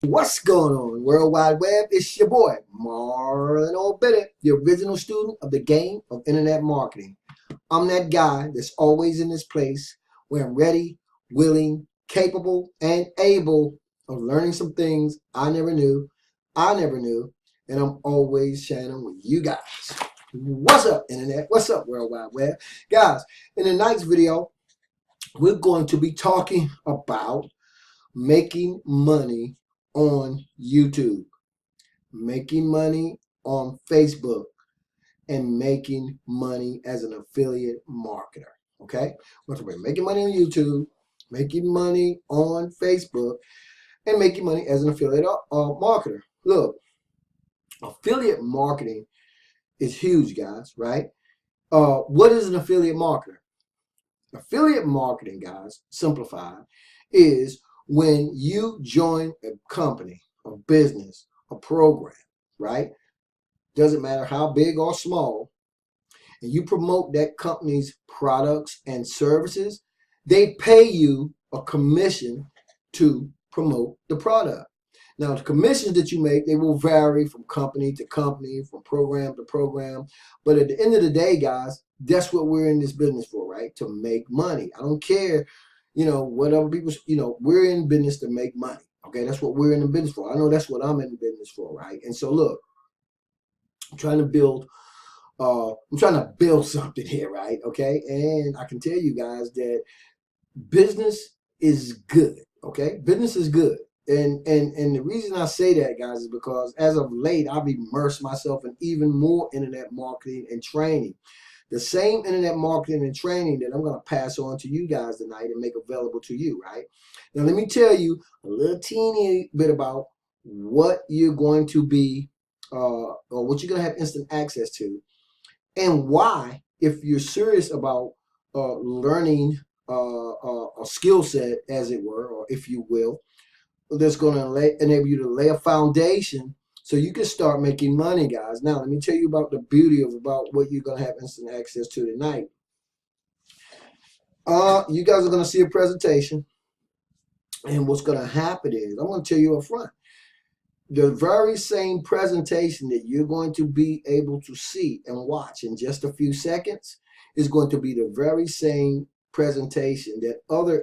What's going on, World Wide Web? It's your boy, Marlon O, Bennett, the original student of the game of internet marketing. I'm that guy that's always in this place where I'm ready, willing, capable, and able of learning some things I never knew, and I'm always sharing with you guys. What's up, internet? What's up, World Wide Web? Guys, in tonight's video, we're going to be talking about making money on YouTube, making money on Facebook, and making money as an affiliate marketer. Okay? We're talking about making money on YouTube, making money on Facebook, and making money as an affiliate marketer. Look, affiliate marketing is huge, guys, right? What is an affiliate marketer? Affiliate marketing, guys, simplified, is when you join a company, a business, a program, right? Doesn't matter how big or small, and you promote that company's products and services, they pay you a commission to promote the product. Now, the commissions that you make, they will vary from company to company, from program to program. But at the end of the day, guys, that's what we're in this business for, right? To make money. I don't care, what other people, we're in business to make money. Okay, that's what we're in the business for. I know that's what I'm in the business for, right? And so, look, I'm trying to build something here, right? Okay, and I can tell you guys that business is good. Okay, business is good. And the reason I say that, guys, is because as of late, I've immersed myself in even more internet marketing and training. The same internet marketing and training that I'm going to pass on to you guys tonight and make available to you, right? Now, let me tell you a little teeny bit about what you're going to be, or what you're going to have instant access to, and why, if you're serious about learning a skill set, as it were, or if you will, that's going to enable you to lay a foundation so you can start making money, guys. Now, let me tell you about the beauty of about what you're going to have instant access to tonight. You guys are going to see a presentation, and what's going to happen is I'm going to tell you up front. The very same presentation that you're going to be able to see and watch in just a few seconds is going to be the very same presentation that other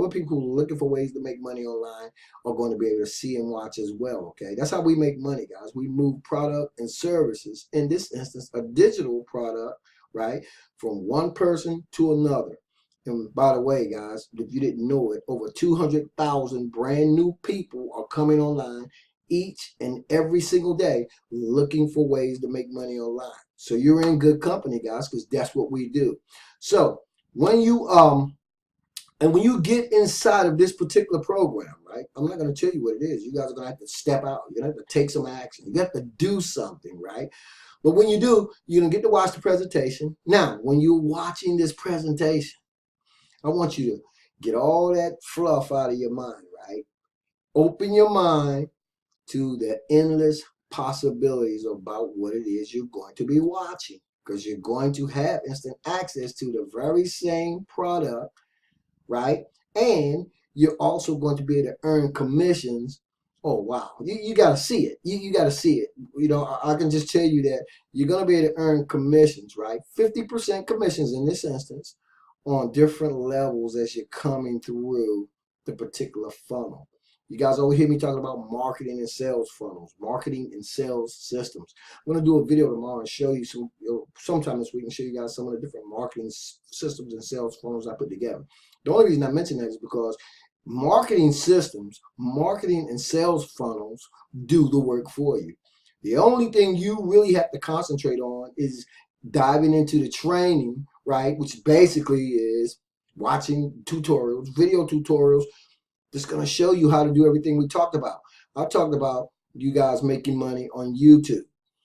people who are looking for ways to make money online are going to be able to see and watch as well. Okay, that's how we make money, guys. We move product and services, in this instance a digital product, right, from one person to another. And by the way, guys, if you didn't know it, over 200,000 brand new people are coming online each and every single day looking for ways to make money online. So you're in good company, guys, because that's what we do. So when you when you get inside of this particular program, right, I'm not going to tell you what it is. You guys are going to have to step out. You're going to have to take some action. You have to do something, right? But when you do, you're going to get to watch the presentation. Now, when you're watching this presentation, I want you to get all that fluff out of your mind, right? Open your mind to the endless possibilities about what it is you're going to be watching, because you're going to have instant access to the very same product, right? And you're also going to be able to earn commissions. Oh, wow. You got to see it. You got to see it. I can just tell you that you're going to be able to earn commissions, right? 50% commissions in this instance on different levels as you're coming through the particular funnel. You guys always hear me talking about marketing and sales funnels, marketing and sales systems. I'm going to do a video tomorrow and show you sometime this week, and show you guys some of the different marketing systems and sales funnels I put together. The only reason I mention that is because marketing systems, marketing and sales funnels do the work for you. The only thing you really have to concentrate on is diving into the training, right, which basically is watching tutorials, video tutorials, that's going to show you how to do everything we talked about. I talked about you guys making money on YouTube.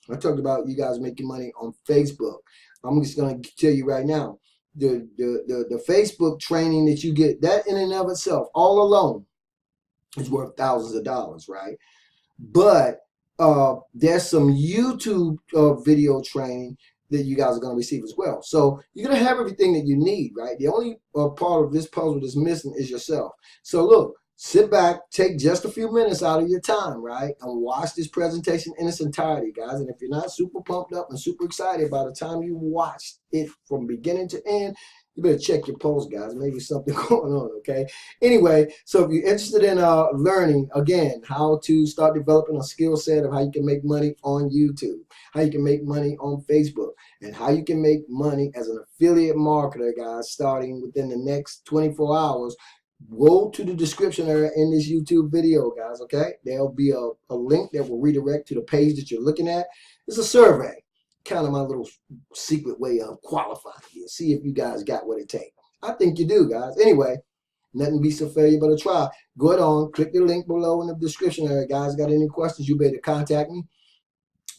I talked about you guys making money on Facebook. I'm just going to tell you right now, the Facebook training that you get, that in and of itself, all alone, is worth thousands of dollars, right? But there's some YouTube video training that you guys are going to receive as well. So you're going to have everything that you need, right? The only part of this puzzle that's missing is yourself. So look, sit back, take just a few minutes out of your time, right? And watch this presentation in its entirety, guys. And if you're not super pumped up and super excited by the time you watch it from beginning to end, you better check your pulse, guys. Maybe something going on, okay? Anyway, so if you're interested in learning, again, how to start developing a skill set of how you can make money on YouTube, how you can make money on Facebook, and how you can make money as an affiliate marketer, guys, starting within the next 24 hours, go to the description area in this YouTube video, guys, okay? There'll be a link that will redirect to the page that you're looking at. It's a survey, kind of my little secret way of qualifying you. See if you guys got what it takes. I think you do, guys. Anyway, nothing beats a failure but a try. Go ahead on, click the link below in the description area, guys. Got any questions, you better contact me.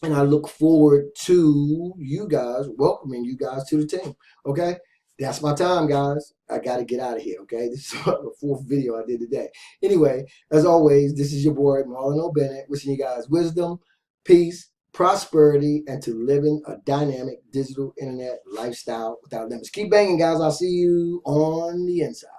And I look forward to you guys, welcoming you guys to the team, okay? That's my time, guys. I got to get out of here, okay? This is the 4th video I did today. Anyway, as always, this is your boy, Marlon O. Bennett, wishing you guys wisdom, peace, prosperity, and to living a dynamic digital internet lifestyle without limits. Keep banging, guys. I'll see you on the inside.